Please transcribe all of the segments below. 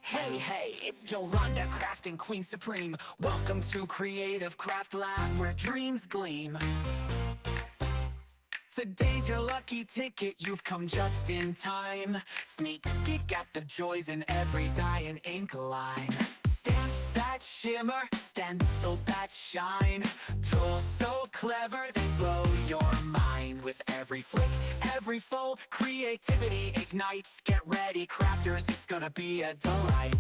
Hey, hey, it's Jolanda, crafting queen supreme. Welcome to Creative Craft Lab, where dreams gleam. Today's your lucky ticket, you've come just in time. Sneak peek at the joys in every die and ink line. Stamps that shimmer, stencils that shine. Tools so clever they blow your mind. With every flick, every fold, creativity ignites. Get ready, crafters, it's gonna be a delight.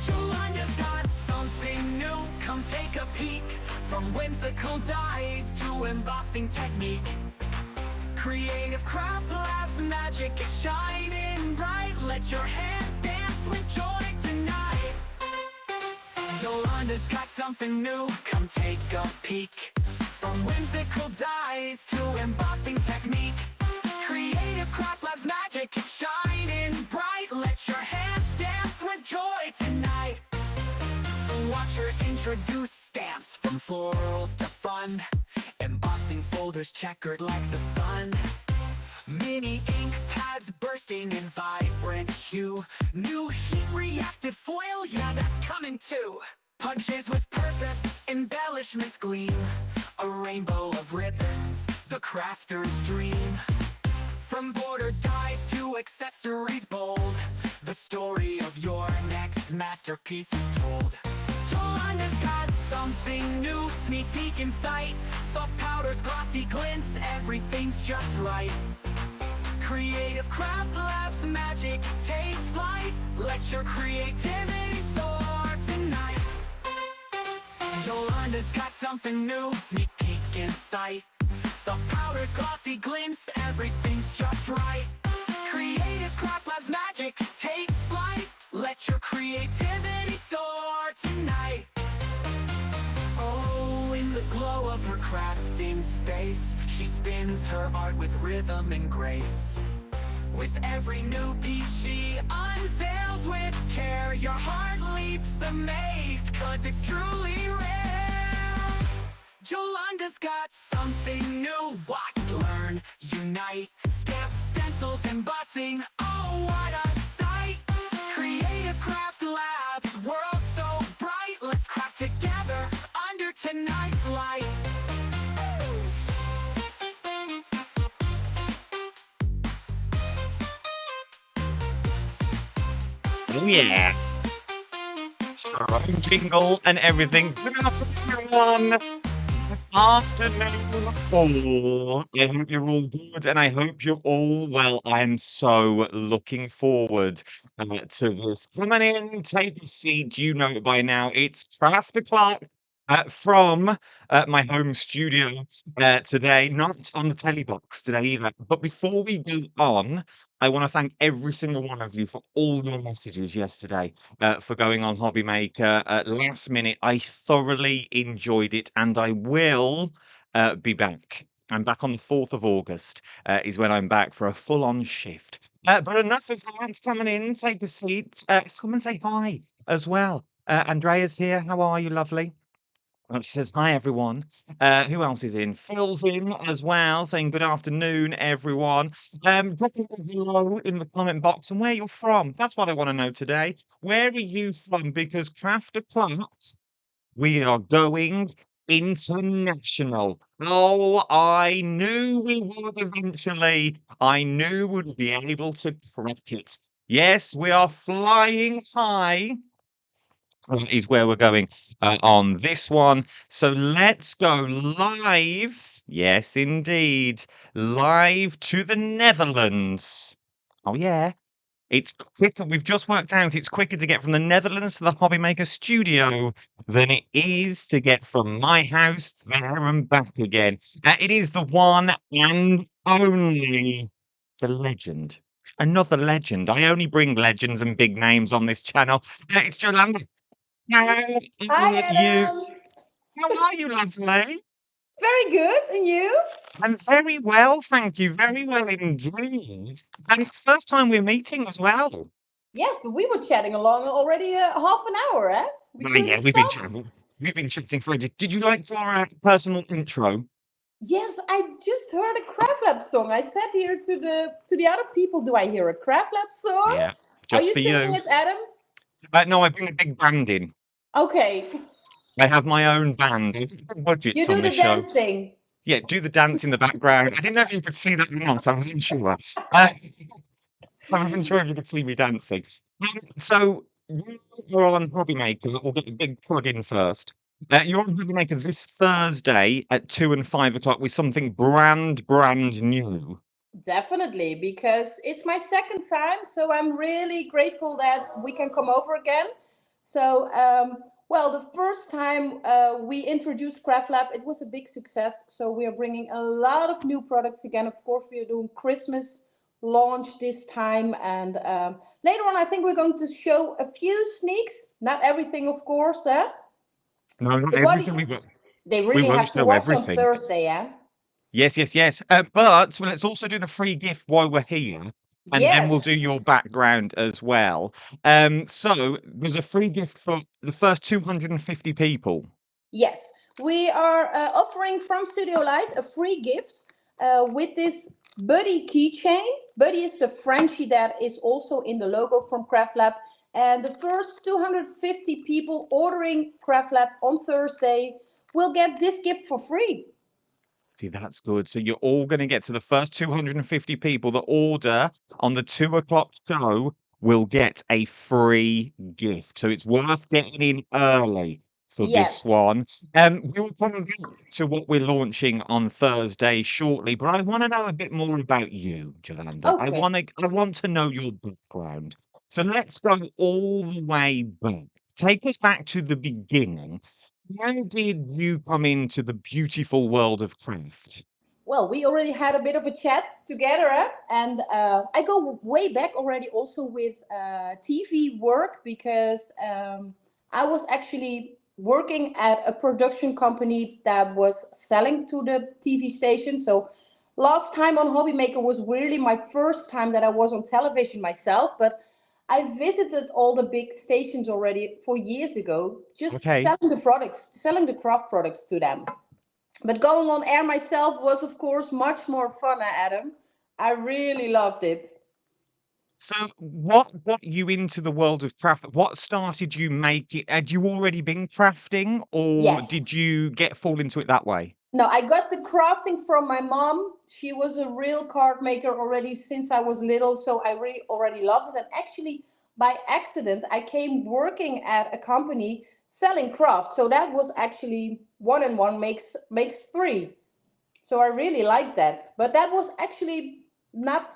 Jolanda's got something new, come take a peek. From whimsical dies to embossing technique, Creative Craft Lab's magic is shining bright. Let your hands dance with joy tonight. Jolanda's got something new, come take a peek. From whimsical dies to embossing technique, Creative Craft Lab's magic is shining bright. Let your hands dance with joy tonight. Watch her introduce stamps from florals to fun. Embossing folders checkered like the sun. Mini ink pads bursting in vibrant hue. New heat reactive foil, yeah, that's coming too. Punches with purpose, embellishments gleam. A rainbow of ribbons, the crafter's dream. From border dies to accessories bold, the story of your next masterpiece is told. Jolanda's got something new, sneak peek in sight. Soft powders, glossy glints, everything's just right. Creative Craft Lab's magic takes flight. Let your creativity soar tonight. Jolanda's got something new, sneak peek in sight. Soft powders, glossy glints, everything's just right. Creative Craft Lab's magic takes flight. Let your creativity soar tonight. Oh, in the glow of her crafting space, she spins her art with rhythm and grace. With every new piece she unveils with care, your heart leaps amazed, 'cause it's truly rare. Jolanda's got something new, watch, learn, unite. Stamps, stencils, embossing, oh what a sight. Creative Craft Labs, world so bright. Let's craft together under tonight's light. Oh yeah. Strong jingle and everything. Good afternoon, everyone. Good afternoon, all. I hope you're all good and I hope you're all well. I'm so looking forward to this. Come on in, take a seat. You know it by now. It's Craft O'Clock from my home studio today, not on the telly box today either. But before we go on, I want to thank every single one of you for all your messages yesterday, for going on Hobby Maker last minute. I thoroughly enjoyed it, and I will be back. I'm back on the 4th of August, is when I'm back for a full-on shift. But enough of that. Coming in, take a seat. Come and say hi as well. Andrea's here. How are you, lovely? She says, hi, everyone. Who else is in? Phil's in as well, saying good afternoon, everyone. Drop a below in the comment box and where you're from. That's what I want to know today. Where are you from? Because Craft O'Clock, we are going international. Oh, I knew we would eventually. I knew we'd be able to crack it. Yes, we are flying high is where we're going on this one. So let's go live. Yes, indeed. Live to the Netherlands. Oh, yeah. It's quicker. We've just worked out it's quicker to get from the Netherlands to the Hobby Maker studio than it is to get from my house there and back again. It is the one and only the legend. Another legend. I only bring legends and big names on this channel. It's Jolanda. How are Hi, you? Adam. How are you, lovely? Very good. And you? I'm very well, thank you. Very well indeed. And first time we're meeting as well. Yes, but we were chatting along already half an hour, eh? We Well, couldn't yeah, have we've been stopped. chatting. We've been chatting for ages. Did you like your personal intro? Yes, I just heard a Craft Lab song. I said here to the other people, do I hear a Craft Lab song? Yeah, Are just you for singing you. it, Adam? No, I bring a big band in. Okay. I have my own band. I don't have You budgets on do the this show. dancing. Yeah, do the dance in the background. I didn't know if you could see that or not. I wasn't sure. Uh, I wasn't sure if you could see me dancing. So you are on Hobby Maker. We'll get a big plug in first. You're on Hobby Maker this Thursday at 2 and 5 o'clock with something brand new. Definitely, because it's my second time, so I'm really grateful that we can come over again. So, well, the first time we introduced Craft Lab, it was a big success. So we are bringing a lot of new products again. Of course, we are doing Christmas launch this time, and later on, I think we're going to show a few sneaks. Not everything, of course. No, not But what everything. they We really won't have to show watch on everything. Thursday, yeah. Yes. But let's also do the free gift while we're here, and then we'll Yes. do your background as well. So there's a free gift for the first 250 people. Yes, we are offering from Studio Light a free gift with this Buddy keychain. Buddy is the Frenchie that is also in the logo from Craft Lab. And the first 250 people ordering Craft Lab on Thursday will get this gift for free. See, that's good. So you're all going to get to the first 250 people that order on the 2 o'clock show will get a free gift. So it's worth getting in early for this Yes. one. We'll come back to what we're launching on Thursday shortly, but I want to know a bit more about you, Jolanda. Okay. I want to know your background. So let's go all the way back. Take us back to the beginning. How did you come into the beautiful world of craft? Well, we already had a bit of a chat together, and I go way back already also with TV work because I was actually working at a production company that was selling to the TV station. So last time on Hobby Maker was really my first time that I was on television myself, but I visited all the big stations already for years ago, just Okay. selling the products, selling the craft products to them. But going on air myself was, of course, much more fun, Adam. I really loved it. So what got you into the world of craft? What started you making? Had you already been crafting or Yes. did you fall into it that way? No, I got the crafting from my mom. She was a real card maker already since I was little, so I really already loved it. And actually, by accident, I came working at a company selling craft. So that was actually one and one makes three. So I really liked that. But that was actually not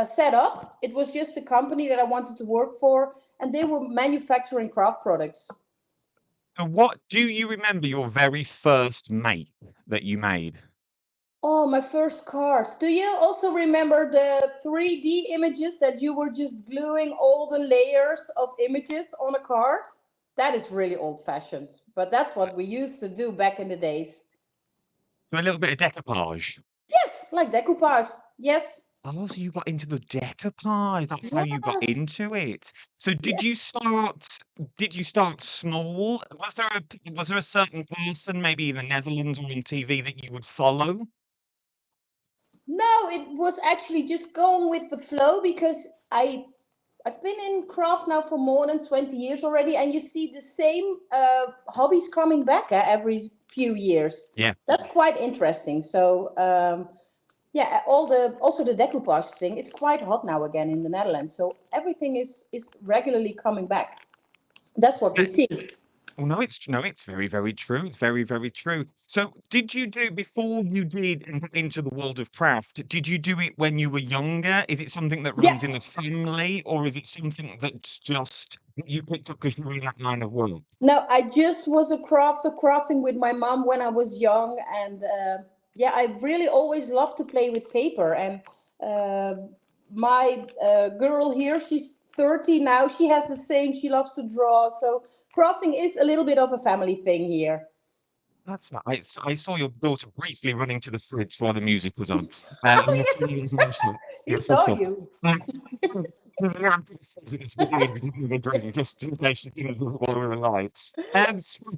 set up. It was just a company that I wanted to work for, and they were manufacturing craft products. So what do you remember your very first make that you made? Oh, my first cards. Do you also remember the 3D images that you were just gluing all the layers of images on a card? That is really old fashioned, but that's what we used to do back in the days. So a little bit of decoupage. Yes, like decoupage. Yes. Oh, so you got into the decoupage. That's how you got Yes. into it. So Yes. did you start small? Was there a certain person, maybe in the Netherlands or on TV that you would follow? No, it was actually just going with the flow because I've been in craft now for more than 20 years already, and you see the same hobbies coming back every few years. Yeah. That's quite interesting. So, yeah, also the decoupage thing, it's quite hot now again in the Netherlands. So everything is regularly coming back. That's what we see. Well, no, it's very true. It's very true. So, did you do before you did into the world of craft? Did you do it when you were younger? Is it something that Yeah. runs in the family, or is it something that's just that you picked up because you were in that line of work? No, I just was a crafting with my mom when I was young, and yeah, I really always loved to play with paper. And uh, my girl here, she's 30 now. She has the same. She loves to draw. So crafting is a little bit of a family thing here. That's nice. I saw your daughter briefly running to the fridge while the music was on. Oh In the yes, previous mention. he Yes, I saw saw. you. Uh, It's behind the drink, just in case you didn't know while we were live. So,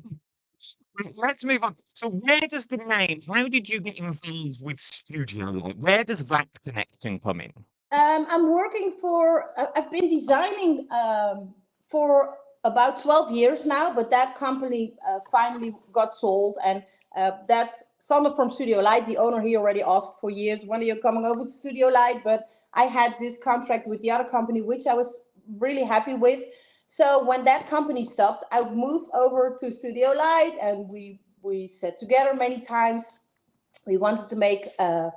Let's move on. So where does the name, how did you get involved with Studio Light? Where does that connection come in? I'm working for, I've been designing for about 12 years now, but that company finally got sold. And that's Sander from Studio Light, the owner. He already asked for years, when are you coming over to Studio Light? But I had this contract with the other company, which I was really happy with. So when that company stopped, I moved over to Studio Light, and we sat together many times. We wanted to make an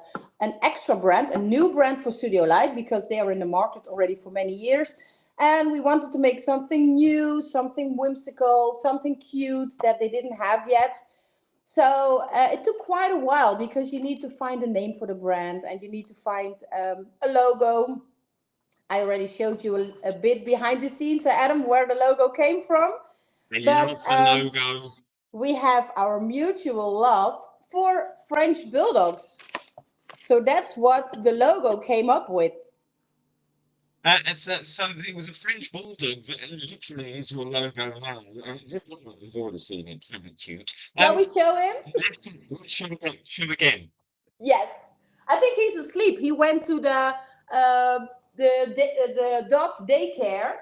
extra brand, a new brand for Studio Light, because they are in the market already for many years. And we wanted to make something new, something whimsical, something cute that they didn't have yet. So it took quite a while, because you need to find a name for the brand, and you need to find a logo. I already showed you a bit behind the scenes, Adam, where the logo came from. I But love the logo. we have our mutual love for French bulldogs. So that's what the logo came up with. So it was a French bulldog that literally is your logo now. We've already seen it. Very cute. Shall we show him? Let's show again. Yes. I think he's asleep. He went to the dog daycare.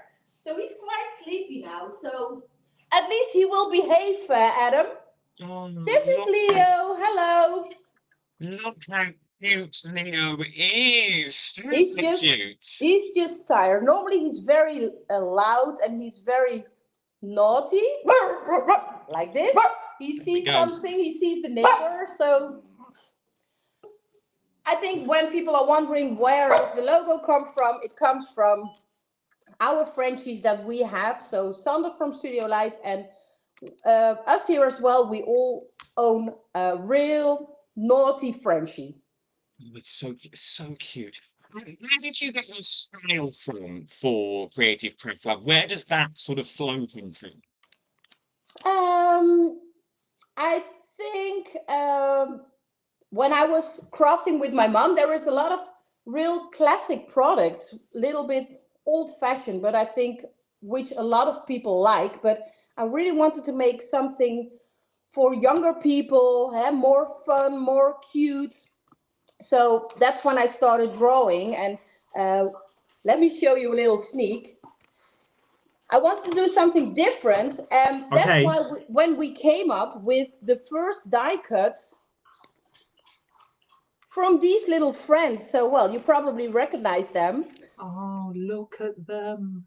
So he's quite sleepy now. So at least he will behave, Adam. Oh, This is Leo. Hello. look how cute Leo is. He's Super just cute. he's just tired. Normally he's very loud, and he's very naughty, like this. He sees something. He sees the neighbor. So I think when people are wondering where does the logo come from, it comes from our Frenchies that we have. So Sander from Studio Light, and us here as well. We all own a real naughty Frenchie. Oh, it's so cute. Where did you get your style from for Creative Prep Lab? Where does that sort of flow come from? Um, I think when I was crafting with my mom, there is a lot of real classic products, little bit old fashioned, but I think which a lot of people like. But I really wanted to make something for younger people, more fun, more cute. So that's when I started drawing. And let me show you a little sneak. I wanted to do something different, and that's why when we came up with the first die cuts from these little friends. So, well, you probably recognize them. Oh, look at them.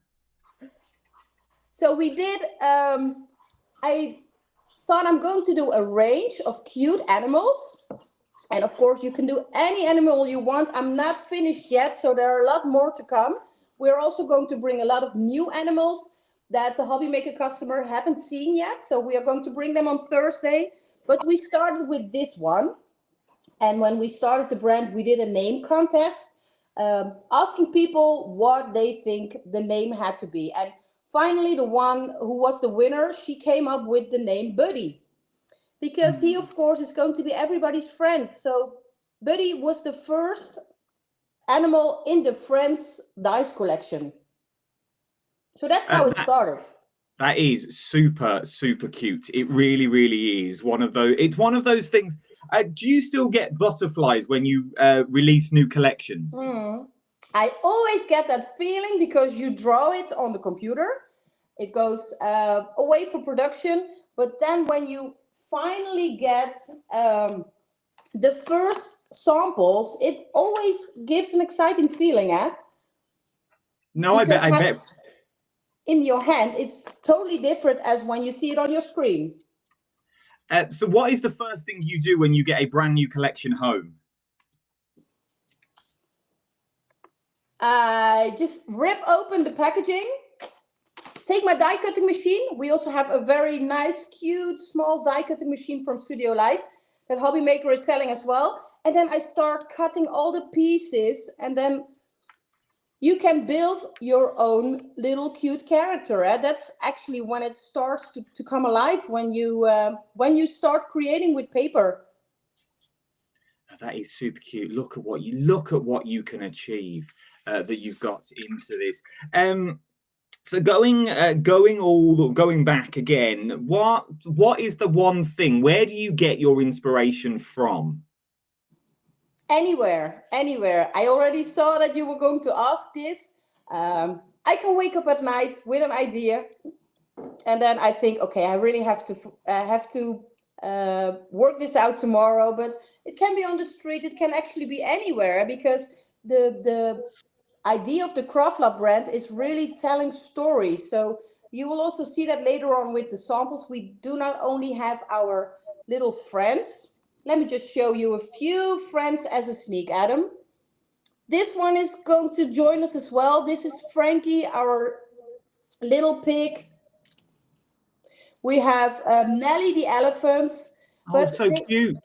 So we did, I thought I'm going to do a range of cute animals. And of course, you can do any animal you want. I'm not finished yet, so there are a lot more to come. We're also going to bring a lot of new animals that the Hobby Maker customer haven't seen yet. So we are going to bring them on Thursday. But we started with this one. And when we started the brand, we did a name contest, asking people what they think the name had to be. And finally, the one who was the winner, she came up with the name Buddy. Because he, of course, is going to be everybody's friend. So Buddy was the first animal in the Friends dice collection. So that's how it started. That is super, super cute. It really, really is one of those. It's one of those things. Do you still get butterflies when you release new collections? I always get that feeling because you draw it on the computer. It goes away for production. But then when you finally get the first samples, it always gives an exciting feeling, No, I bet. In your hand, it's totally different as when you see it on your screen. So what is the first thing you do when you get a brand new collection home? I just rip open the packaging, take my die cutting machine. We also have a very nice, cute, small die cutting machine from Studio Light that Hobby Maker is selling as well. And then I start cutting all the pieces, and then you can build your own little cute character. That's actually when it starts to come alive, when you start creating with paper. That is super cute. Look at what you can achieve that you've got into this. So going back again, what is the one thing? Where do you get your inspiration from? Anywhere, anywhere. I already saw that you were going to ask this. I can wake up at night with an idea, and then I think, okay, I really have to work this out tomorrow. But it can be on the street. It can actually be anywhere because the idea of the Craft Lab brand is really telling stories. So you will also see that later on with the samples. We do not only have our little friends. Let me just show you a few friends as a sneak, Adam. This one is going to join us as well. This is Frankie, our little pig. We have Nelly the elephant, Oh, but so they, cute.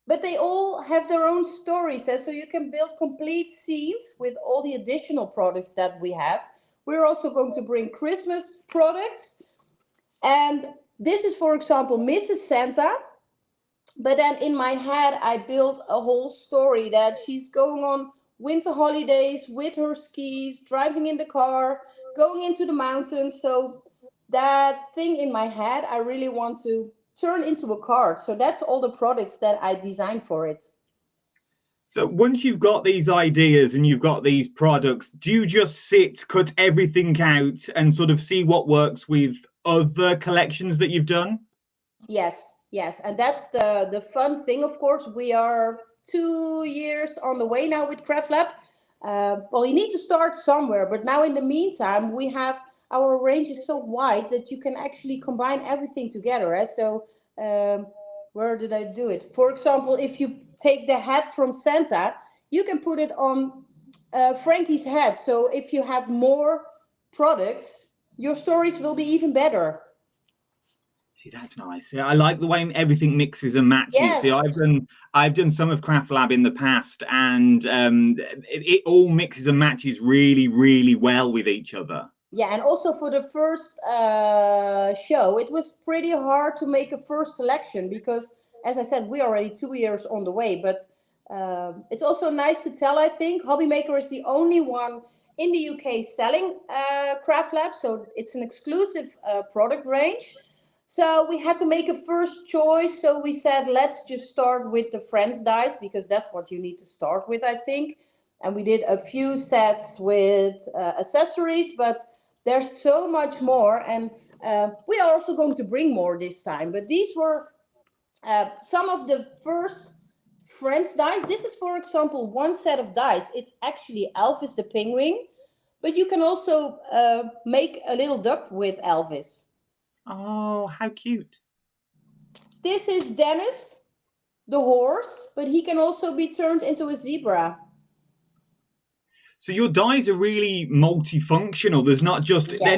but they all have their own stories. So you can build complete scenes with all the additional products that we have. We're also going to bring Christmas products. And this is, for example, Mrs. Santa. But then in my head, I built a whole story that she's going on winter holidays with her skis, driving in the car, going into the mountains. So that thing in my head, I really want to turn into a card. So that's all the products that I designed for it. So once you've got these ideas and you've got these products, do you just sit, cut everything out, and sort of see what works with other collections that you've done? Yes, yes, and that's the fun thing. Of course, we are 2 years on the way now with Craft Lab. Well, you need to start somewhere, but now in the meantime, we have our range is so wide that you can actually combine everything together. So, where did I do it? For example, if you take the hat from Santa, you can put it on Frankie's head. So, if you have more products, your stories will be even better. See, that's nice. Yeah, I like the way everything mixes and matches. See, Yes. I've done some of Craft Lab in the past, and it all mixes and matches really, really well with each other. Yeah, and also for the first show, it was pretty hard to make a first selection because, as I said, we're already 2 years on the way. But it's also nice to tell, I think, Hobby Maker is the only one in the UK selling Craft Lab. So it's an exclusive product range. So we had to make a first choice. So we said, let's just start with the Friends dies because that's what you need to start with, I think. And we did a few sets with accessories, but there's so much more. And we are also going to bring more this time. But these were some of the first Friends dice. This is, for example, one set of dice. It's actually Elvis the penguin, but you can also make a little duck with Elvis. Oh, how cute. This is Dennis, the horse, but he can also be turned into a zebra. So your dies are really multifunctional. They're Yes.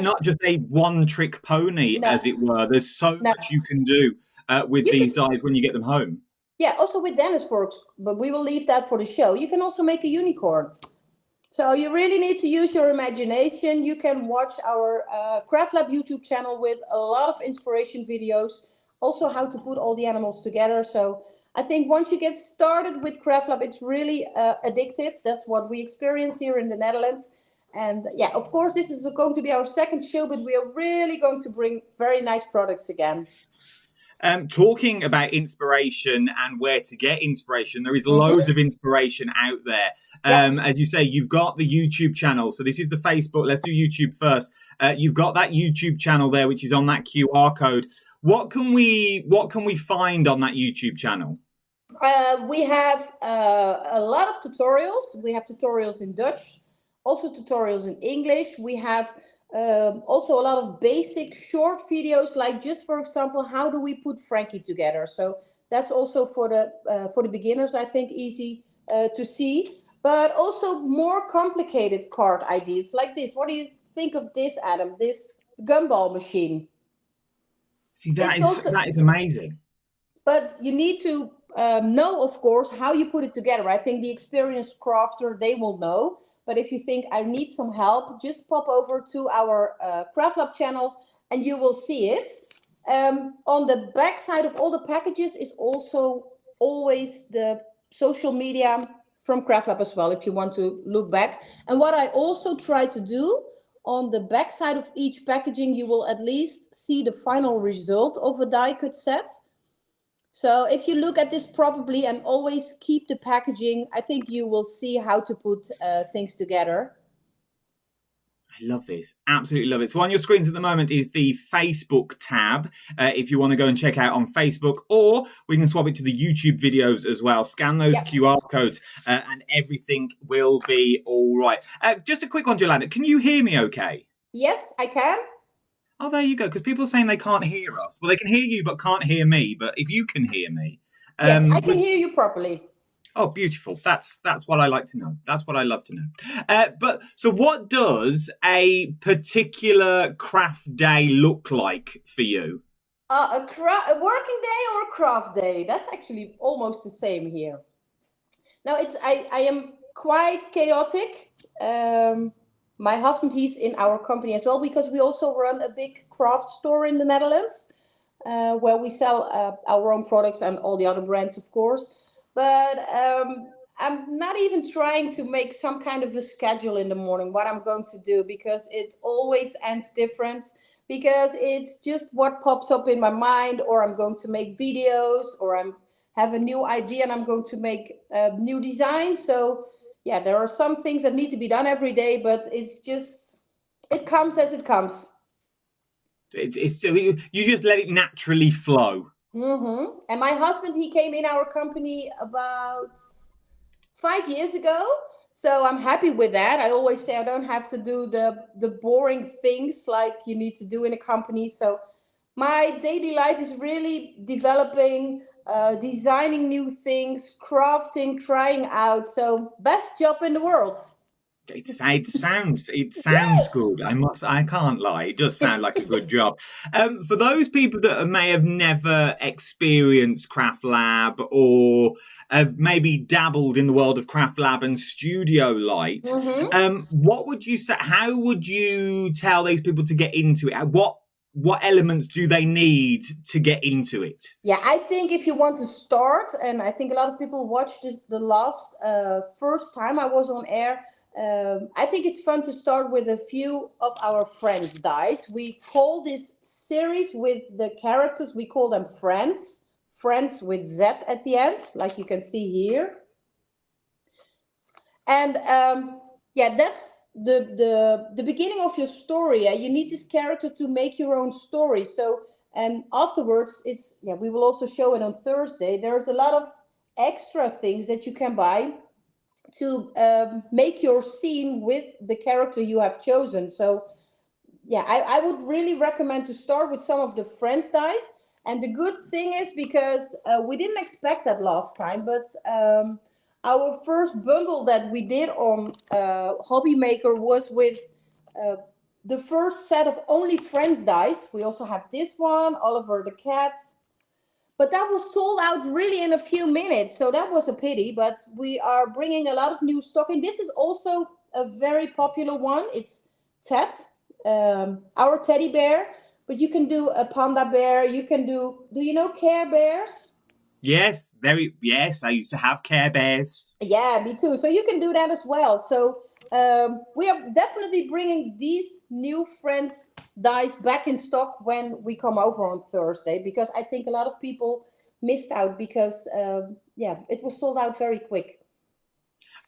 not just a one-trick pony, No, as it were. There's so no. much you can do with You these can, dies when you get them home. yeah, also with Dennis, but we will leave that for the show. You can also make a unicorn. So you really need to use your imagination. You can watch our Craft Lab YouTube channel with a lot of inspiration videos. Also how to put all the animals together. So I think once you get started with Craft Lab, it's really addictive. That's what we experience here in the Netherlands. And yeah, of course, this is going to be our second show, but we are really going to bring very nice products again. Talking about inspiration and where to get inspiration, there is Mm-hmm. loads of inspiration out there. Yes. As you say, you've got the YouTube channel. So this is the Facebook. Let's do YouTube first. You've got that YouTube channel there, which is on that QR code. What can we find on that YouTube channel? We have a lot of tutorials. We have tutorials in Dutch, also tutorials in English. We have also a lot of basic short videos, like just for example, how do we put Frankie together? So that's also for the beginners, I think, easy to see. But also more complicated card ideas like this. What do you think of this, Adam? This gumball machine. See, It's also, that is amazing. but you need to know, of course, how you put it together. I think the experienced crafter, they will know. But if you think I need some help, just pop over to our Craft Lab channel and you will see it. On the back side of all the packages is also always the social media from Craft Lab as well, if you want to look back. And what I also try to do on the back side of each packaging, you will at least see the final result of a die cut set. So if you look at this properly and always keep the packaging, I think you will see how to put things together. I love this. Absolutely love it. So on your screens at the moment is the Facebook tab. If you want to go and check out on Facebook, or we can swap it to the YouTube videos as well. Scan those QR codes and everything will be all right. Just a quick one, Jolanda. Can you hear me okay? Yes, I can. Oh, there you go. Because people are saying they can't hear us. Well, they can hear you but can't hear me. But if you can hear me... yes, I can hear you properly. Oh, beautiful. That's what I like to know. That's what I love to know. But so what does a particular craft day look like for you? A working day or a craft day? That's actually almost the same here. Now, I am quite chaotic. My husband, he's in our company as well, because we also run a big craft store in the Netherlands, where we sell our own products and all the other brands, of course. But I'm not even trying to make some kind of a schedule in the morning, what I'm going to do, because it always ends different, because it's just what pops up in my mind, or I'm going to make videos, or have a new idea and I'm going to make new designs. So yeah, there are some things that need to be done every day, but it's just, it comes as it comes. You just let it naturally flow. Mm-hmm. And my husband, he came in our company about 5 years ago. So I'm happy with that. I always say I don't have to do the boring things like you need to do in a company. So my daily life is really developing, designing new things, crafting, trying out. So best job in the world. It sounds good. I can't lie. It does sound like a good job. For those people that may have never experienced Craft Lab, or have maybe dabbled in the world of Craft Lab and Studio Light, what would you say? How would you tell these people to get into it? What elements do they need to get into it? Yeah, I think if you want to start, and I think a lot of people watched this the last first time I was on air. I think it's fun to start with a few of our friends dies. We call this series with the characters, we call them friends with Z at the end, like you can see here. And yeah, that's the beginning of your story. You need this character to make your own story. So, and afterwards, we will also show it on Thursday. There's a lot of extra things that you can buy to make your scene with the character you have chosen. So yeah, I would really recommend to start with some of the friends dice. And the good thing is, because we didn't expect that last time, but our first bundle that we did on Hobby Maker was with the first set of only friends dice. We also have this one, Oliver the cat. But that was sold out really in a few minutes. So that was a pity. But we are bringing a lot of new stock in. This is also a very popular one. It's Ted, our teddy bear. But you can do a panda bear. You can do you know Care Bears? Yes, yes. I used to have Care Bears. Yeah, me too. So you can do that as well. So we are definitely bringing these new friends dice back in stock when we come over on Thursday, because I think a lot of people missed out because it was sold out very quick.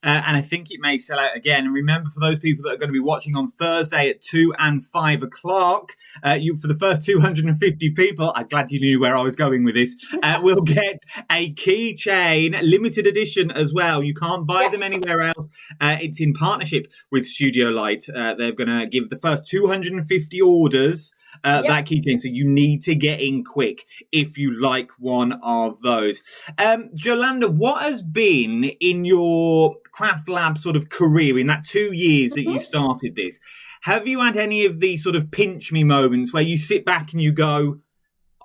And I think it may sell out again. And remember, for those people that are going to be watching on Thursday at 2 and 5 o'clock, for the first 250 people, I'm glad you knew where I was going with this, will get a keychain, limited edition as well. You can't buy them anywhere else. It's in partnership with Studio Light. They're going to give the first 250 orders that keychain. So you need to get in quick if you like one of those. Jolanda, what has been in your Craft Lab sort of career, in that 2 years that you started this, have you had any of these sort of pinch me moments where you sit back and you go,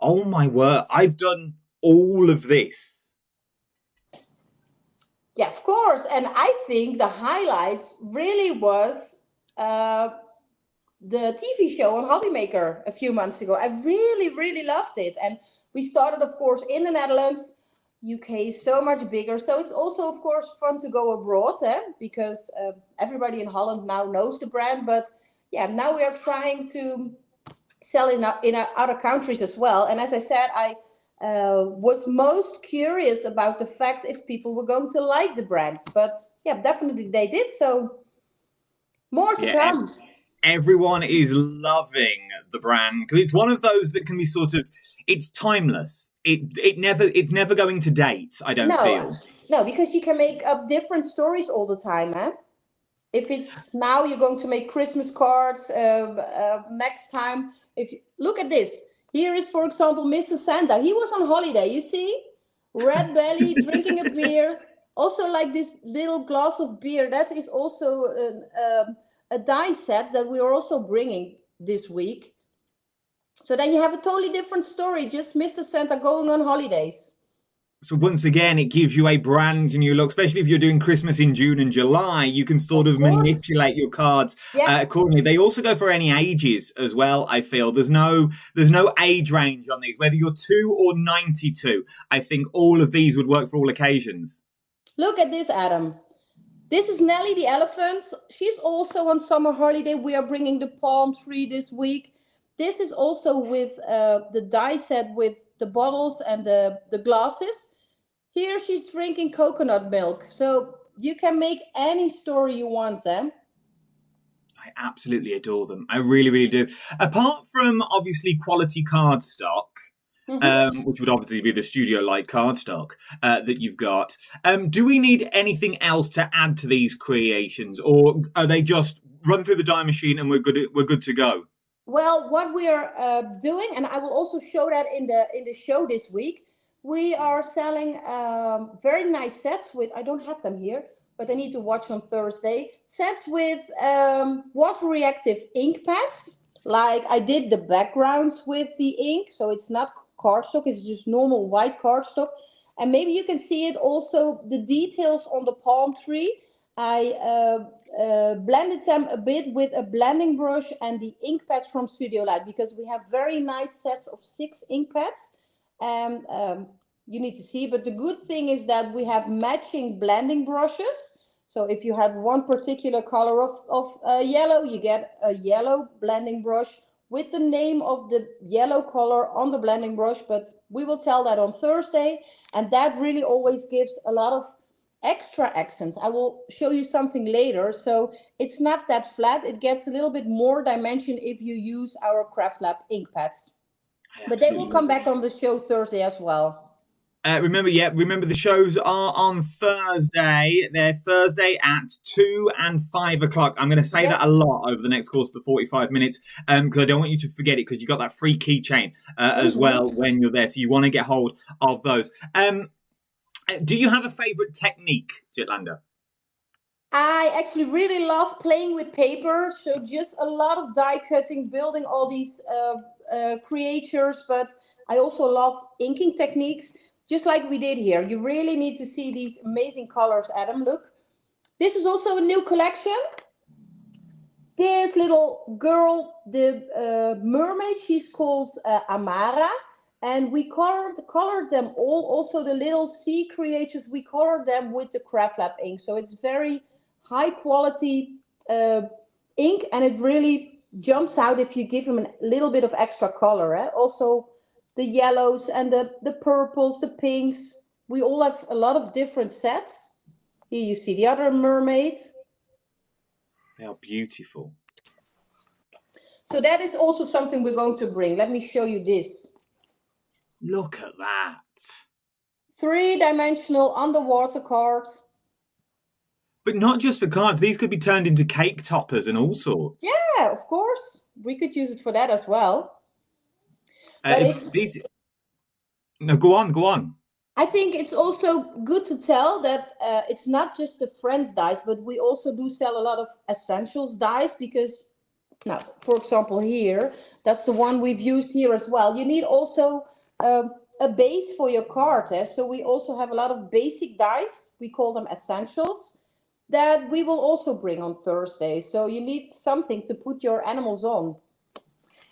oh my word, I've done all of this? Yeah, of course. And I think the highlight really was the TV show on Hobby Maker a few months ago. I really, really loved it. And we started, of course, in the Netherlands. UK is so much bigger. So it's also, of course, fun to go abroad, because everybody in Holland now knows the brand. But yeah, now we are trying to sell in other countries as well. And as I said, I was most curious about the fact if people were going to like the brand. But yeah, definitely they did. So more to Yeah, come. everyone is loving the brand because it's one of those that can be sort of it's timeless. It's never going to date. I don't No, feel. no, because you can make up different stories all the time, huh? If it's now you're going to make Christmas cards, next time, if you look at this, here is, for example, Mr. Santa. He was on holiday, you see, red belly, drinking a beer. Also, like this little glass of beer, that is also a die set that we are also bringing this week. So then you have a totally different story, just Mr. Santa going on holidays. So once again, it gives you a brand new look, especially if you're doing Christmas in June and July. You can sort Of of course. manipulate your cards Yeah. accordingly. They also go for any ages as well. I feel there's no age range on these, whether you're 2 or 92. I think all of these would work for all occasions. Look at this, Adam. This is Nelly the elephant. She's also on summer holiday. We are bringing the palm tree this week. This is also with the die set with the bottles and the glasses. Here she's drinking coconut milk. So you can make any story you want, eh? I absolutely adore them. I really, really do. Apart from obviously quality cardstock, Mm-hmm. which would obviously be the studio-like cardstock that you've got, do we need anything else to add to these creations, or are they just run through the die machine and we're good to go? Well, what we are doing, and I will also show that in the show this week, we are selling very nice sets with. I don't have them here, but I need to watch on Thursday. Sets with water reactive ink pads. Like I did the backgrounds with the ink, so it's not cardstock; it's just normal white cardstock. And maybe you can see it also the details on the palm tree. I blended them a bit with a blending brush and the ink pads from Studio Light because we have very nice sets of 6 ink pads. And you need to see, but the good thing is that we have matching blending brushes. So if you have one particular color of yellow, you get a yellow blending brush with the name of the yellow color on the blending brush. But we will tell that on Thursday. And that really always gives a lot of extra accents. I will show you something later. So it's not that flat. It gets a little bit more dimension if you use our Craft Lab ink pads. I But they will absolutely come love back them. on the show Thursday as well. Remember the shows are on Thursday. They're Thursday at 2 and 5 o'clock. I'm going to say that a Yes. lot over the next course of the 45 minutes because I don't want you to forget it because you got that free keychain as Mhm. well when you're there. So you want to get hold of those. Do you have a favorite technique, Jolanda? I actually really love playing with paper. So just a lot of die cutting, building all these creatures. But I also love inking techniques, just like we did here. You really need to see these amazing colors, Adam. Look, this is also a new collection. This little girl, the mermaid, she's called Amara. And we colored them all. Also, the little sea creatures, we colored them with the Craft Lab ink. So it's very high quality uh, ink, and it really jumps out if you give them a little bit of extra color. Eh? Also, the yellows and the purples, the pinks. We all have a lot of different sets. Here you see the other mermaids. They are beautiful. So that is also something we're going to bring. Let me show you this. Look at that. Three-dimensional underwater cards. But not just for cards. These could be turned into cake toppers and all sorts. Yeah, of course. We could use it for that as well. But If these, no, go on, go on. I think it's also good to tell that it's not just the Friends dice, but we also do sell a lot of essentials dice because now, for example, here, that's the one we've used here as well. You need also a base for your card. Eh? So we also have a lot of basic dice. We call them essentials that we will also bring on Thursday. So you need something to put your animals on.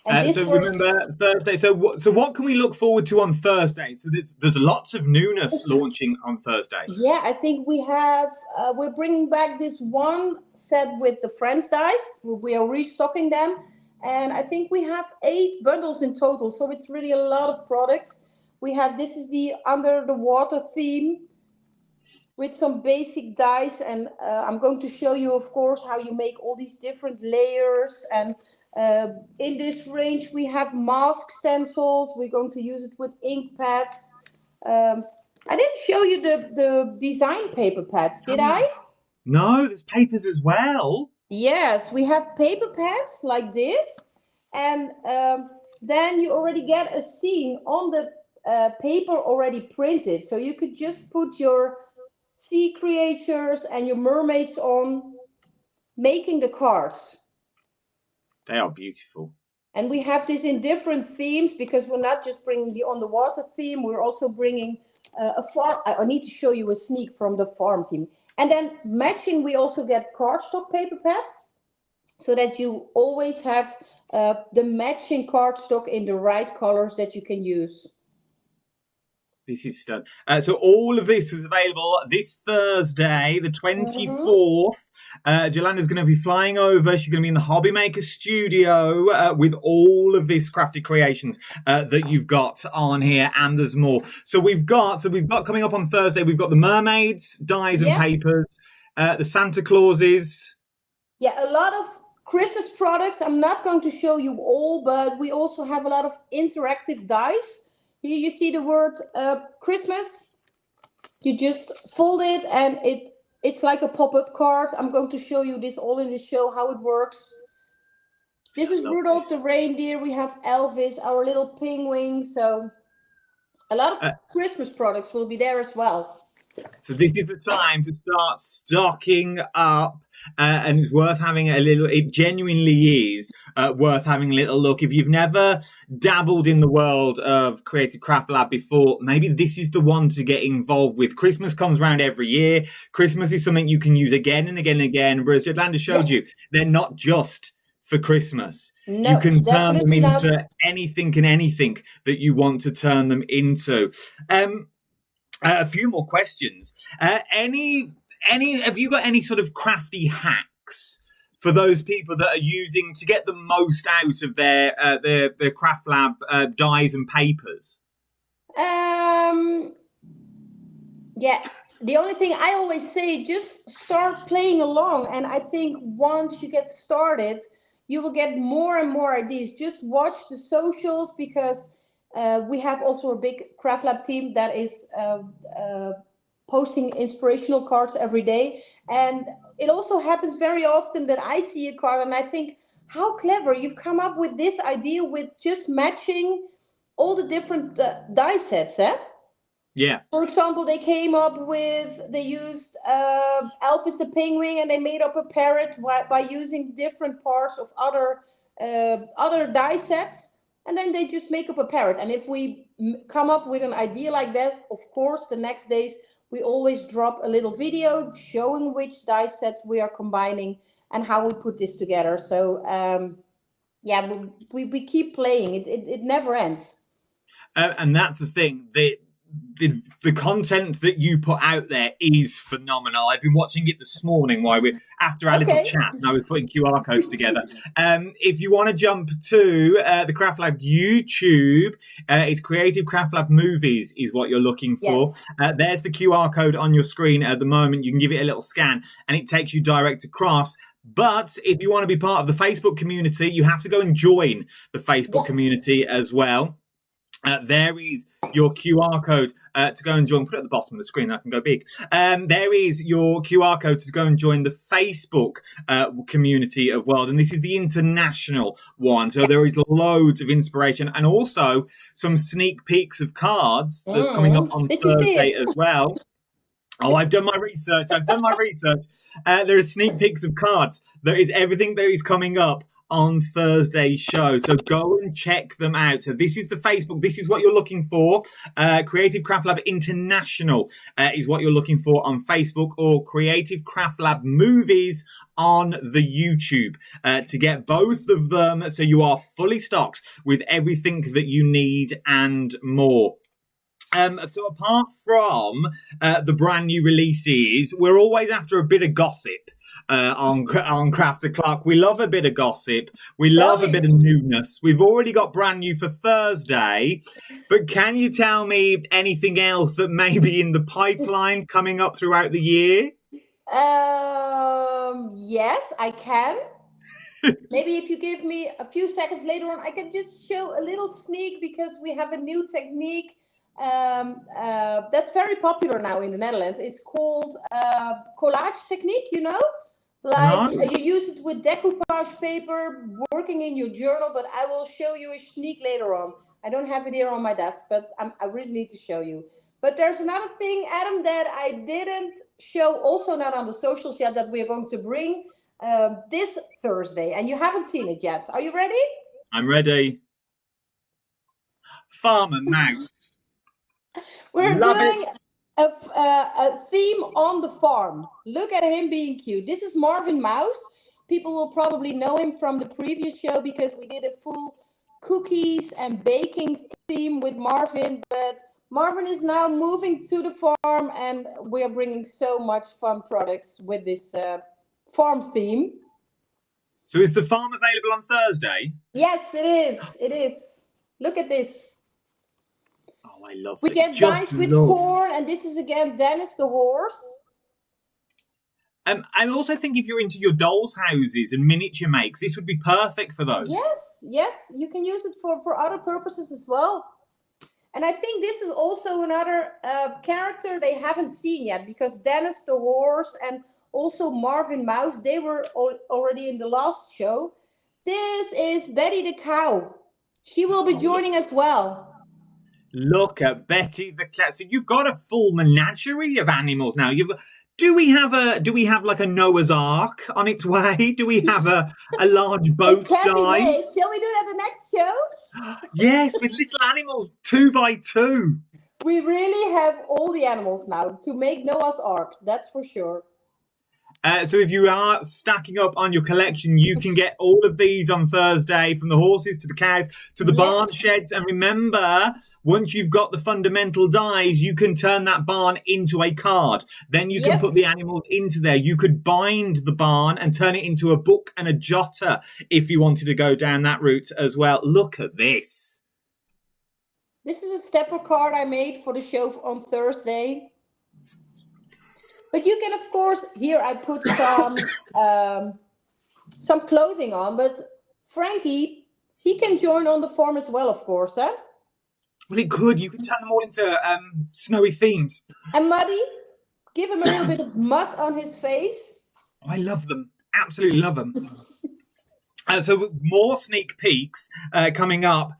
And this So was remember Thursday. So what can we look forward to on Thursday? So there's lots of newness launching on Thursday. yeah, I think we have we're bringing back this one set with the Friends dies. We are restocking them, and I think we have 8 bundles in total. So it's really a lot of products. We have this is the under the water theme with some basic dies, and I'm going to show you, of course, how you make all these different layers. And in this range, we have mask stencils. We're going to use it with ink pads. Um, I didn't show you the design paper pads, did I? No, there's papers as well. Yes, we have paper pads like this, and then you already get a scene on the paper already printed. So you could just put your sea creatures and your mermaids on, making the cards. They are beautiful. And we have this in different themes because we're not just bringing the on the water theme, we're also bringing a farm. I need to show you a sneak from the farm team. And then matching, we also get cardstock paper pads so that you always have the matching cardstock in the right colors that you can use. This is stunning. So all of this is available this Thursday, the 24th. Jolanda's going to be flying over. She's going to be in the Hobby Maker studio with all of this crafty creations that you've got on here, and there's more. So we've got coming up on Thursday. We've got the mermaids, dies and papers, the Santa Clauses. Yeah, a lot of Christmas products. I'm not going to show you all, but we also have a lot of interactive dies. Here you see the word Christmas. You just fold it and it's like a pop-up card. I'm going to show you this all in the show, how it works. This is Rudolph the reindeer. We have Elvis, our little penguin. So a lot of Christmas products will be there as well. So this is the time to start stocking up, and it's worth having a little. It genuinely is worth having a little look. If you've never dabbled in the world of Creative Craft Lab before, maybe this is the one to get involved with. Christmas comes around every year. Christmas is something you can use again and again and again. Whereas Jolanda showed you, they're not just for Christmas. No, you can turn them into not. anything and anything that you want to turn them into. A few more questions. Any? Have you got any sort of crafty hacks for those people that are using to get the most out of their craft lab dies and papers? Yeah. The only thing I always say, just start playing along, and I think once you get started, you will get more and more ideas. Just watch the socials because. We have also a big craft lab team that is posting inspirational cards every day, and it also happens very often that I see a card and I think, how clever, you've come up with this idea with just matching all the different die sets, eh? Yeah. For example, they used Elvis the penguin and they made up a parrot by using different parts of other die sets. And then they just make up a parrot. And if we come up with an idea like that, of course, the next days, we always drop a little video showing which die sets we are combining and how we put this together. So, we keep playing. It never ends. And that's the thing. The content that you put out there is phenomenal. I've been watching it this morning while after our little chat, and I was putting QR codes together. If you want to jump to the Craft Lab YouTube, it's Creative Craft Lab Movies is what you're looking for. Yes. There's the QR code on your screen at the moment. You can give it a little scan, and it takes you direct across. But if you want to be part of the Facebook community, you have to go and join the Facebook community as well. There is your QR code to go and join. Put it at the bottom of the screen, that can go big. There is your QR code to go and join the Facebook community of World. And this is the international one. So there is loads of inspiration and also some sneak peeks of cards that's coming up on Thursday as well. Oh, I've done my research. There are sneak peeks of cards. There is everything that is coming up on Thursday's show. So go and check them out. So this is the Facebook. This is what you're looking for. Creative Craft Lab International is what you're looking for on Facebook, or Creative Craft Lab Movies on the YouTube, to get both of them so you are fully stocked with everything that you need and more. So apart from the brand new releases, we're always after a bit of gossip on Craft O'Clock. We love a bit of gossip. We love a bit of newness. We've already got brand new for Thursday, but can you tell me anything else that may be in the pipeline coming up throughout the year? Yes, I can. Maybe if you give me a few seconds later on, I can just show a little sneak, because we have a new technique that's very popular now in the Netherlands. It's called collage technique, like you use it with decoupage paper, working in your journal, but I will show you a sneak later on. I don't have it here on my desk, but I really need to show you. But there's another thing, Adam, that I didn't show, also not on the socials yet, that we're going to bring this Thursday, and you haven't seen it yet. Are you ready? I'm ready. Farmer Mouse. We're Love doing it. a theme on the farm. Look at him being cute. This is Marvin Mouse. People will probably know him from the previous show, because we did a full cookies and baking theme with Marvin. But Marvin is now moving to the farm, and we are bringing so much fun products with this farm theme. So is the farm available on Thursday? Yes, it is. It is. Look at this. Oh, I love it. We get dice with corn, and this is again Dennis the horse. I also think if you're into your dolls' houses and miniature makes, this would be perfect for those. Yes, you can use it for other purposes as well. And I think this is also another character they haven't seen yet, because Dennis the horse and also Marvin Mouse, they were already in the last show. This is Betty the cow. She will be joining as well. Look at Betty the cat. So you've got a full menagerie of animals now. Do we have like a Noah's Ark on its way? Do we have a large boat dive? Shall we do that the next show? Yes, with little animals 2 by 2. We really have all the animals now to make Noah's Ark. That's for sure. So if you are stacking up on your collection, you can get all of these on Thursday, from the horses to the cows to the barn sheds. And remember, once you've got the fundamental dies, you can turn that barn into a card. Then you can put the animals into there. You could bind the barn and turn it into a book and a jotter if you wanted to go down that route as well. Look at this. This is a stepper card I made for the show on Thursday. But you can, of course, here I put some clothing on. But Frankie, he can join on the farm as well, of course, huh? Well, it could. You could turn them all into snowy themes. And Muddy, give him a little bit of mud on his face. Oh, I love them. Absolutely love them. So more sneak peeks coming up.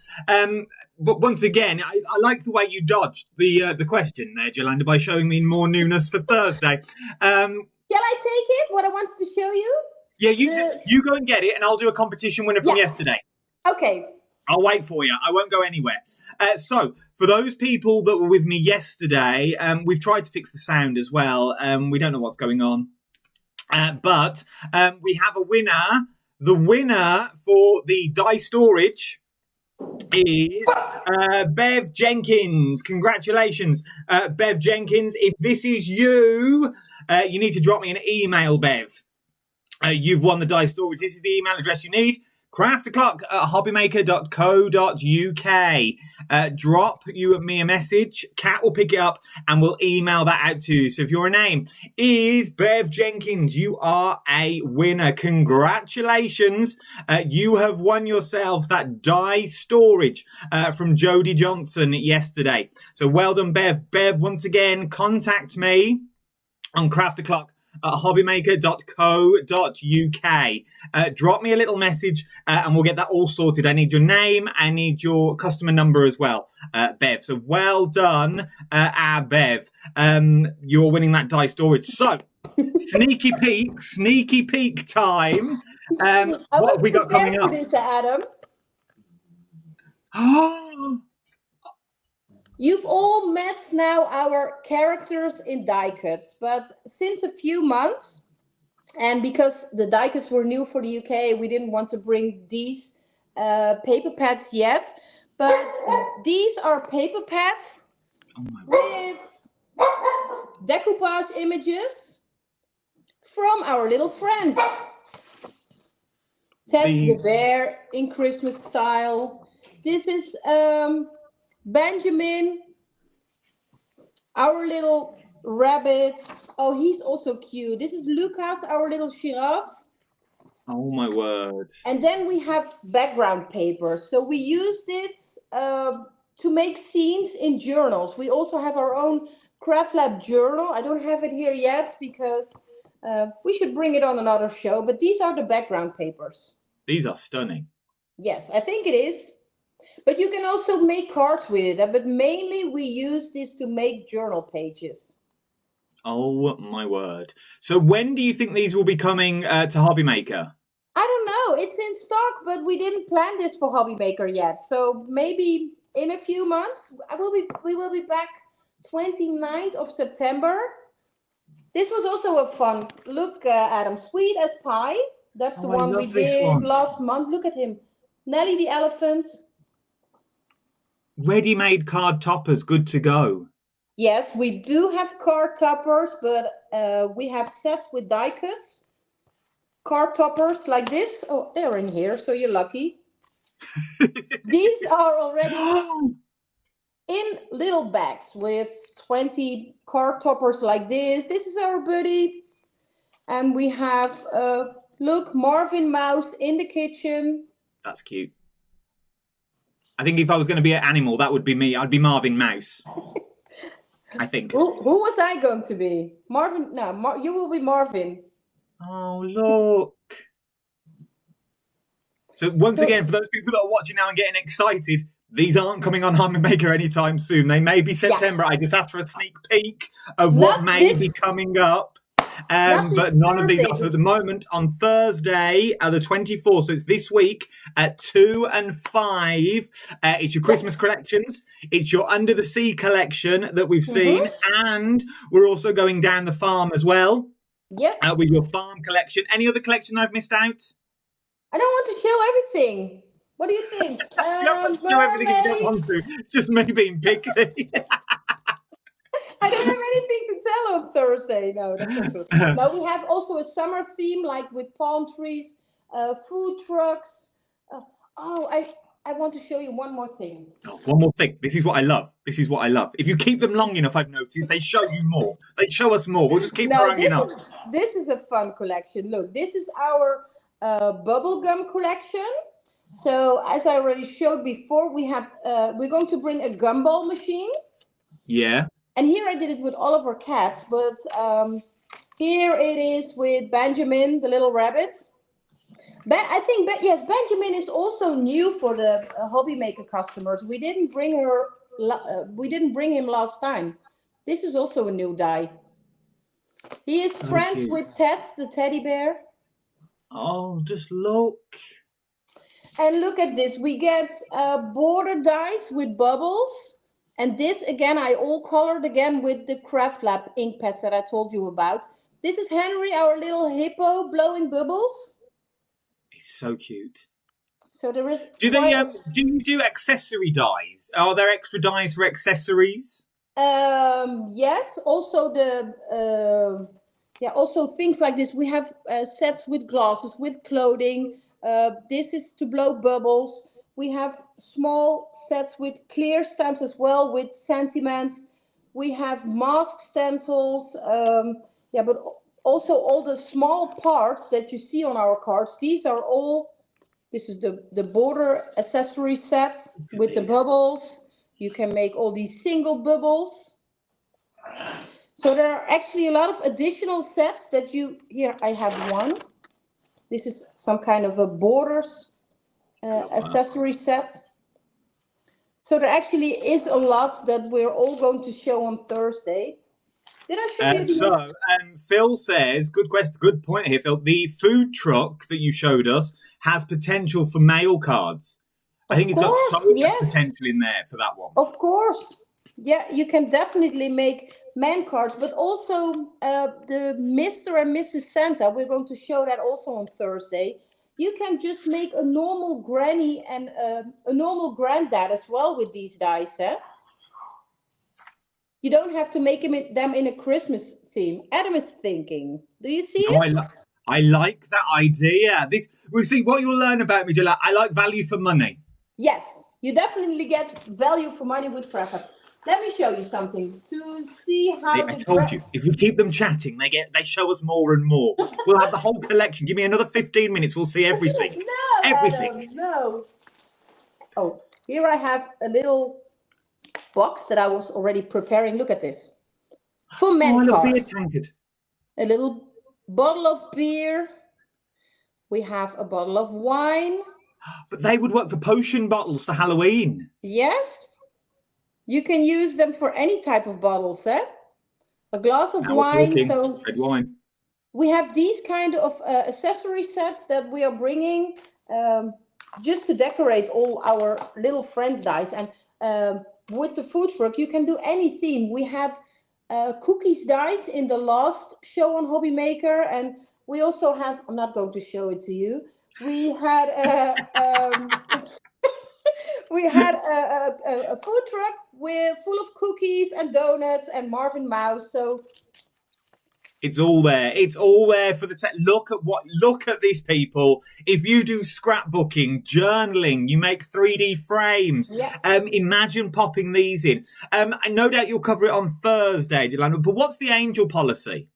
But once again, I like the way you dodged the question there, Jolanda, by showing me more newness for Thursday. Shall I take it, what I wanted to show you? Yeah, you go and get it, and I'll do a competition winner from yesterday. Okay. I'll wait for you. I won't go anywhere. So, for those people that were with me yesterday, we've tried to fix the sound as well. We don't know what's going on. But we have a winner. The winner for the die storage is Bev Jenkins. Congratulations, Bev Jenkins. If this is you, you need to drop me an email, Bev. You've won the die storage. This is the email address you need. craftyclock@hobbymaker.co.uk. Drop me a message. Kat will pick it up and we'll email that out to you. So if your name is Bev Jenkins, you are a winner. Congratulations. You have won yourselves that die storage from Jodie Johnson yesterday. So well done, Bev. Bev, once again, contact me on craftyclock@hobbymaker.co.uk. Drop me a little message and we'll get that all sorted. I need your name. I need your customer number as well, Bev. So well done, Bev. You're winning that die storage. So sneaky peek time. I What have was we got prepared coming for up? this, Adam. Oh, You've all met now our characters in die cuts, but since a few months, and because the die cuts were new for the UK, we didn't want to bring these paper pads yet. But these are paper pads oh my with decoupage images from our little friends. Ted the these. bear in Christmas style. This is Benjamin, our little rabbit. Oh, he's also cute. This is Lucas, our little giraffe. Oh my word. And then we have background paper. So we used it to make scenes in journals. We also have our own Craft Lab journal. I don't have it here yet because we should bring it on another show. But these are the background papers. These are stunning. Yes, I think it is. But you can also make cards with it. But mainly we use this to make journal pages. Oh my word. So when do you think these will be coming to Hobby Maker? I don't know. It's in stock, but we didn't plan this for Hobby Maker yet. So maybe in a few months, we will be back 29th of September. This was also a fun look, Adam. Sweet as Pie. That's the Oh, I one we love this did one. last month. Look at him. Nelly the elephant. Ready-made card toppers, good to go. Yes, we do have card toppers, but we have sets with die cuts. Card toppers like this. Oh, they're in here, so you're lucky. These are already in little bags with 20 card toppers like this. This is our buddy. And we have, look, Marvin Mouse in the kitchen. That's cute. I think if I was going to be an animal, that would be me. I'd be Marvin Mouse. I think. Who was I going to be? Marvin? No, you will be Marvin. Oh, look. So once again, for those people that are watching now and getting excited, these aren't coming on Hobby Maker anytime soon. They may be September. I just asked for a sneak peek of what may be coming up. But none of these are. So at the moment, on Thursday, the 24th, so it's this week at 2 and 5, it's your Christmas collections. It's your Under the Sea collection that we've seen. And we're also going down the farm as well. Yes. With your farm collection. Any other collection I've missed out? I don't want to show everything. What do you think? You don't want to show everything if you don't want to. It's just me being picky. I don't have anything to tell on Thursday. No, that's not true. No, we have also a summer theme, like with palm trees, food trucks. I want to show you one more thing. One more thing. This is what I love. This is what I love. If you keep them long enough, I've noticed, they show you more. They show us more. We'll just keep growing up. This is a fun collection. Look, this is our bubblegum collection. So as I already showed before, we're going to bring a gumball machine. Yeah. And here I did it with Oliver Cat, but here it is with Benjamin, the little rabbit. I think, yes, Benjamin is also new for the Hobby Maker customers. We didn't bring him last time. This is also a new die. He is friends with Ted, the teddy bear. Oh, just look. And look at this. We get border dies with bubbles. And this, again, I all colored again with the Craft Lab ink pads that I told you about. This is Henry, our little hippo, blowing bubbles. He's so cute. So there is. Do you do accessory dies? Are there extra dies for accessories? Yes. Also also things like this. We have sets with glasses, with clothing. This is to blow bubbles. We have small sets with clear stamps as well, with sentiments. We have mask stencils. But also all the small parts that you see on our cards. These are all. This is the border accessory set with the bubbles. You can make all these single bubbles. So there are actually a lot of additional sets that here I have one. This is some kind of a borders accessory set. So there actually is a lot that we're all going to show on Thursday. Did I show you the... Phil says, good point here, Phil. The food truck that you showed us has potential for mail cards. I think it's got so much potential in there for that one. Of course. Yeah, you can definitely make man cards, but also the Mr. and Mrs. Santa, we're going to show that also on Thursday. You can just make a normal granny and a normal granddad as well with these dice. You don't have to make them in a Christmas theme. Adam is thinking. Do you see it? I like that idea. We'll see what you'll learn about me, Jolanda. I like value for money. Yes, you definitely get value for money with Craft. Let me show you something to see how. I told you, if we keep them chatting, they show us more and more. We'll have the whole collection. Give me another 15 minutes. We'll see everything. No, everything. Adam, no. Oh, here I have a little box that I was already preparing. Look at this. For men cards. A little bottle of beer. We have a bottle of wine. But they would work for potion bottles for Halloween. Yes. You can use them for any type of bottles, A glass of wine. So red wine. We have these kind of accessory sets that we are bringing just to decorate all our little friends' dice. And with the food truck, you can do any theme. We had cookies dice in the last show on Hobby Maker, and we also have. I'm not going to show it to you. We had we had a food truck full of cookies and donuts and Marvin Mouse. So it's all there. It's all there for the look at these people. If you do scrapbooking, journaling, you make 3D frames. Yeah. Imagine popping these in. No doubt you'll cover it on Thursday, Jolanda. But what's the angel policy?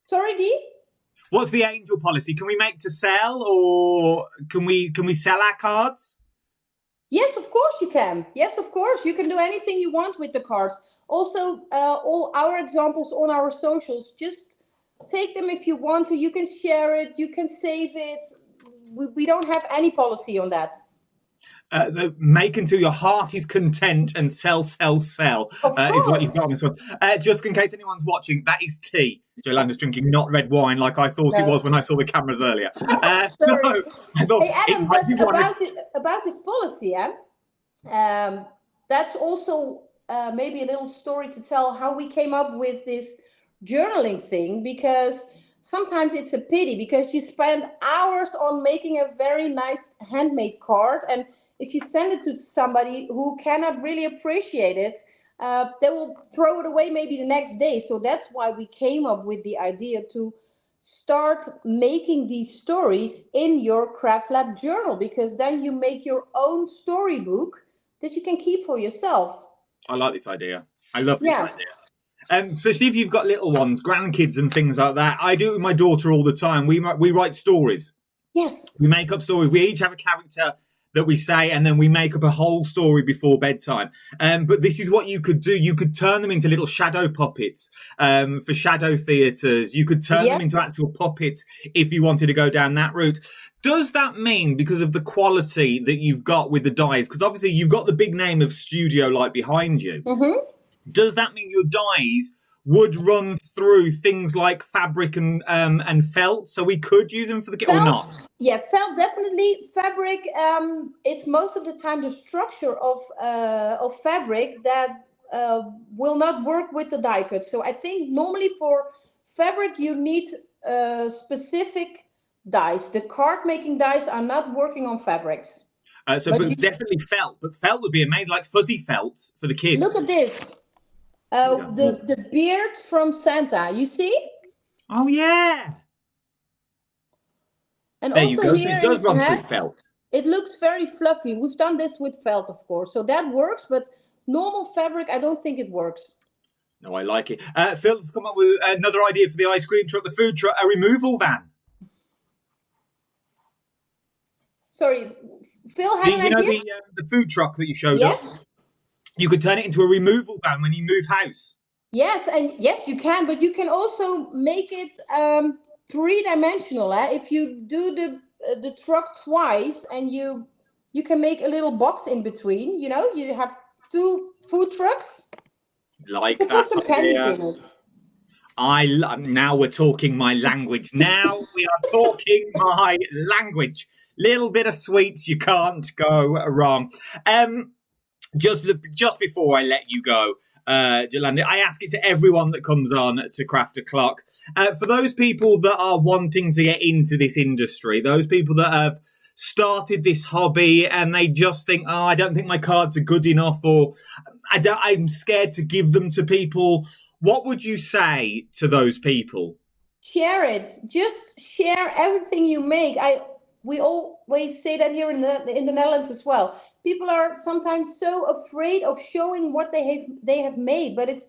Sorry, Dee? What's the angel policy? Can we make to sell, or can we sell our cards? Yes, of course you can. Yes, of course. You can do anything you want with the cards. Also, all our examples on our socials, just take them if you want to. You can share it. You can save it. We don't have any policy on that. So make until your heart is content and sell is what you've got on this one. Just in case anyone's watching, that is tea. Jolanda's drinking, not red wine like I thought it was when I saw the cameras earlier. So I thought hey, Adam, about this policy, that's also maybe a little story to tell how we came up with this journaling thing, because sometimes it's a pity because you spend hours on making a very nice handmade card, and if you send it to somebody who cannot really appreciate it, they will throw it away maybe the next day. So that's why we came up with the idea to start making these stories in your Craft Lab journal, because then you make your own storybook that you can keep for yourself. I like this idea. I love this idea. Especially if you've got little ones, grandkids and things like that. I do it with my daughter all the time. We write stories. Yes. We make up stories. We each have a character that we say, and then we make up a whole story before bedtime. But this is what you could do. You could turn them into little shadow puppets for shadow theatres. You could turn them into actual puppets if you wanted to go down that route. Does that mean, because of the quality that you've got with the dies, because obviously you've got the big name of Studio Light behind you, does that mean your dies would run through things like fabric and felt, so we could use them for the kit, or not? Yeah, felt definitely. Fabric, it's most of the time the structure of fabric that will not work with the die cut. So I think normally for fabric you need specific dies. The card making dies are not working on fabrics. But definitely felt. But felt would be amazing, like fuzzy felt for the kids. Look at this. The beard from Santa, you see? Oh, yeah. And there also you go. Here it does run through felt. It looks very fluffy. We've done this with felt, of course. So that works, but normal fabric, I don't think it works. No, I like it. Phil's come up with another idea for the ice cream truck, the food truck, a removal van. Sorry, Phil had an idea? You know the food truck that you showed us? You could turn it into a removal van when you move house. Yes, and yes, you can, but you can also make it three-dimensional. If you do the truck twice, and you can make a little box in between. You know, you have two food trucks. Like that. Put some pennies in it. Now we're talking my language. Now we are talking my language. Little bit of sweets, you can't go wrong. Just before I let you go, Jolanda, I ask it to everyone that comes on to Craft O'Clock. For those people that are wanting to get into this industry, those people that have started this hobby and they just think, oh, I don't think my cards are good enough, or I'm scared to give them to people. What would you say to those people? Share it. Just share everything you make. We always say that here in the Netherlands as well. People are sometimes so afraid of showing what they have made, but it's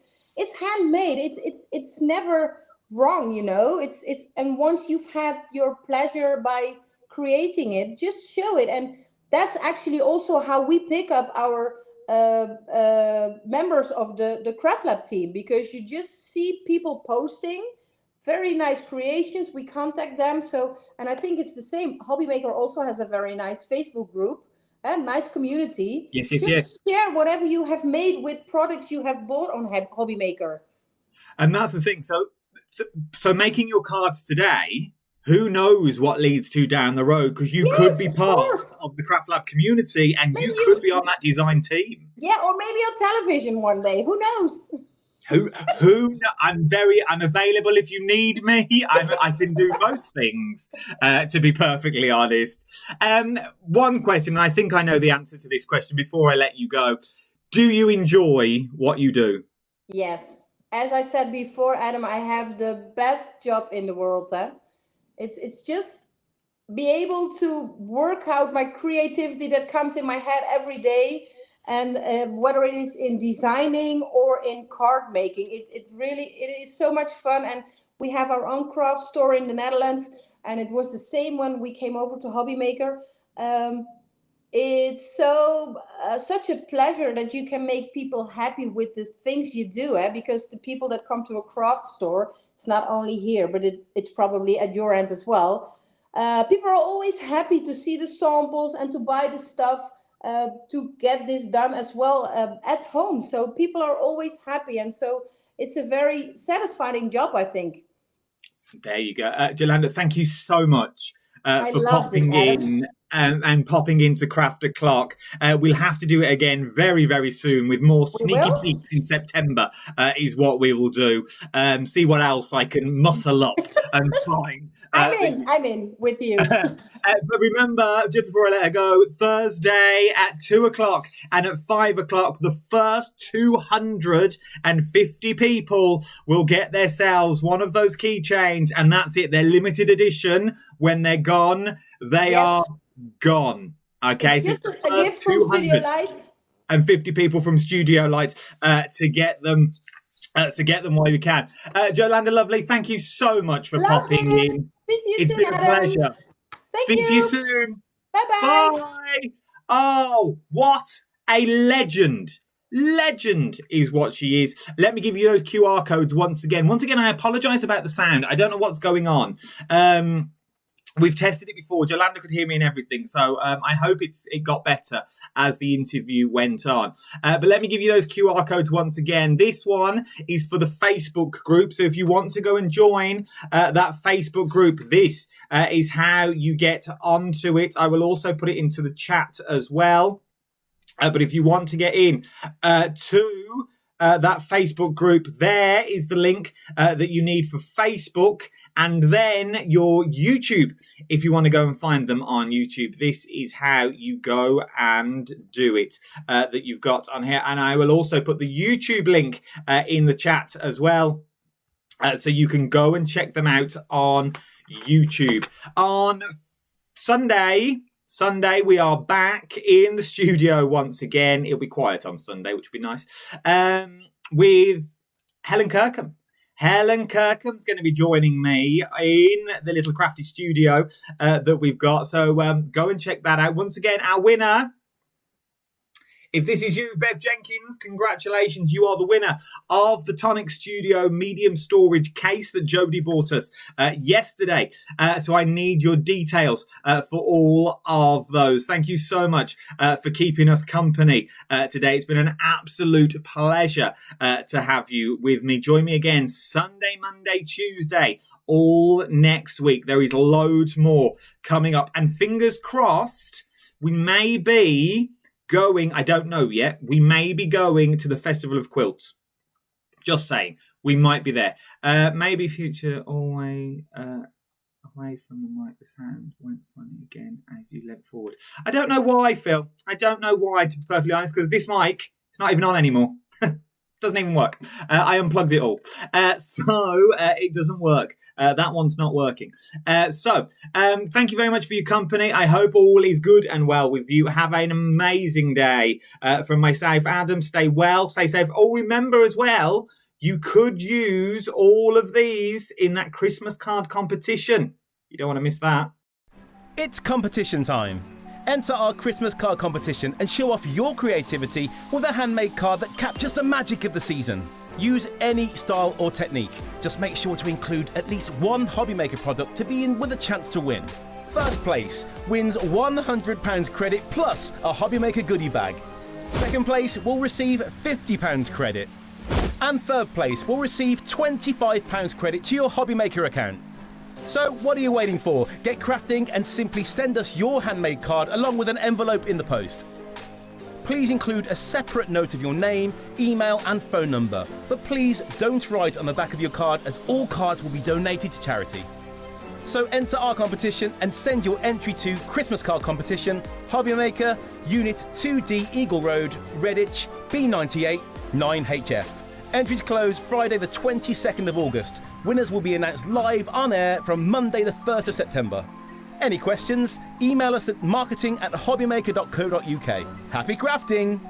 handmade. It's never wrong, you know. It's and once you've had your pleasure by creating it, just show it. And that's actually also how we pick up our members of the Craft Lab team, because you just see people posting very nice creations. We contact them. So, and I think it's the same. Hobby Maker also has a very nice Facebook group and nice community. Yes. Just share whatever you have made with products you have bought on Hobby Maker. And that's the thing. So making your cards today, who knows what leads to down the road? Because you could be part of the Craft Lab community, and you could be on that design team. Yeah, or maybe on television one day. Who knows? I'm available if you need me. I can do most things, to be perfectly honest. One question, and I think I know the answer to this question before I let you go. Do you enjoy what you do? Yes. As I said before, Adam, I have the best job in the world. It's just be able to work out my creativity that comes in my head every day. And whether it is in designing or in card making, it is so much fun. And we have our own craft store in the Netherlands, and it was the same when we came over to Hobby Maker. It's such a pleasure that you can make people happy with the things you do, because the people that come to a craft store, it's not only here, but it's probably at your end as well. People are always happy to see the samples and to buy the stuff. To get this done as well at home. So people are always happy. And so it's a very satisfying job, I think. There you go. Jolanda, thank you so much for popping in and popping into Craft O'Clock. We'll have to do it again very, very soon with more sneaky peeks in September is what we will do. See what else I can muscle up and find. I'm in with you. But remember, just before I let her go, Thursday at 2:00 and at 5:00, the first 250 people will get themselves one of those keychains, and that's it. They're limited edition. When they're gone, they are gone. Okay, it's just a gift from Studio Lights. And 50 people from Studio Light to get them while you can. Jolanda, lovely, thank you so much for popping in. It's been a pleasure. Speak to you soon. Bye-bye. Bye. Oh, what a legend. Legend is what she is. Let me give you those QR codes once again. Once again, I apologise about the sound. I don't know what's going on. We've tested it before. Jolanda could hear me and everything. So I hope it got better as the interview went on. But let me give you those QR codes once again. This one is for the Facebook group. So if you want to go and join that Facebook group, this is how you get onto it. I will also put it into the chat as well. But if you want to get in to that Facebook group, there is the link that you need for Facebook. And then your YouTube, if you want to go and find them on YouTube, this is how you go and do it, that you've got on here. And I will also put the YouTube link in the chat as well, so you can go and check them out on YouTube. On Sunday, we are back in the studio once again. It'll be quiet on Sunday, which would be nice, with Helen Kirkham. Helen Kirkham's going to be joining me in the little crafty studio that we've got. So go and check that out. Once again, our winner If this is you, Bev Jenkins, congratulations. You are the winner of the Tonic Studio medium storage case that Jodie bought us yesterday. So I need your details for all of those. Thank you so much for keeping us company today. It's been an absolute pleasure to have you with me. Join me again Sunday, Monday, Tuesday, all next week. There is loads more coming up. And fingers crossed, we may be going, I don't know yet, we may be going to the Festival of Quilts. Just saying, we might be there. Maybe future away from the mic, the sound went funny again as you leant forward. I don't know why, Phil. I don't know why, to be perfectly honest, because this mic, it's not even on anymore. Doesn't even work. I unplugged it all. So it doesn't work. That one's not working. So thank you very much for your company. I hope all is good and well with you. Have an amazing day. From myself, Adam, stay well, stay safe. Oh, remember as well, you could use all of these in that Christmas card competition. You don't want to miss that. It's competition time. Enter our Christmas card competition and show off your creativity with a handmade card that captures the magic of the season. Use any style or technique. Just make sure to include at least one Hobby Maker product to be in with a chance to win. First place wins £100 credit plus a Hobby Maker goodie bag. Second place will receive £50 credit. And third place will receive £25 credit to your Hobby Maker account. So what are you waiting for? Get crafting and simply send us your handmade card along with an envelope in the post. Please include a separate note of your name, email and phone number. But please don't write on the back of your card, as all cards will be donated to charity. So enter our competition and send your entry to Christmas Card Competition, Hobby Maker, Unit 2D Eagle Road, Redditch, B98 9HF. Entries close Friday the 22nd of August. Winners will be announced live on air from Monday the 1st of September. Any questions? Email us at marketing@hobbymaker.co.uk. Happy crafting!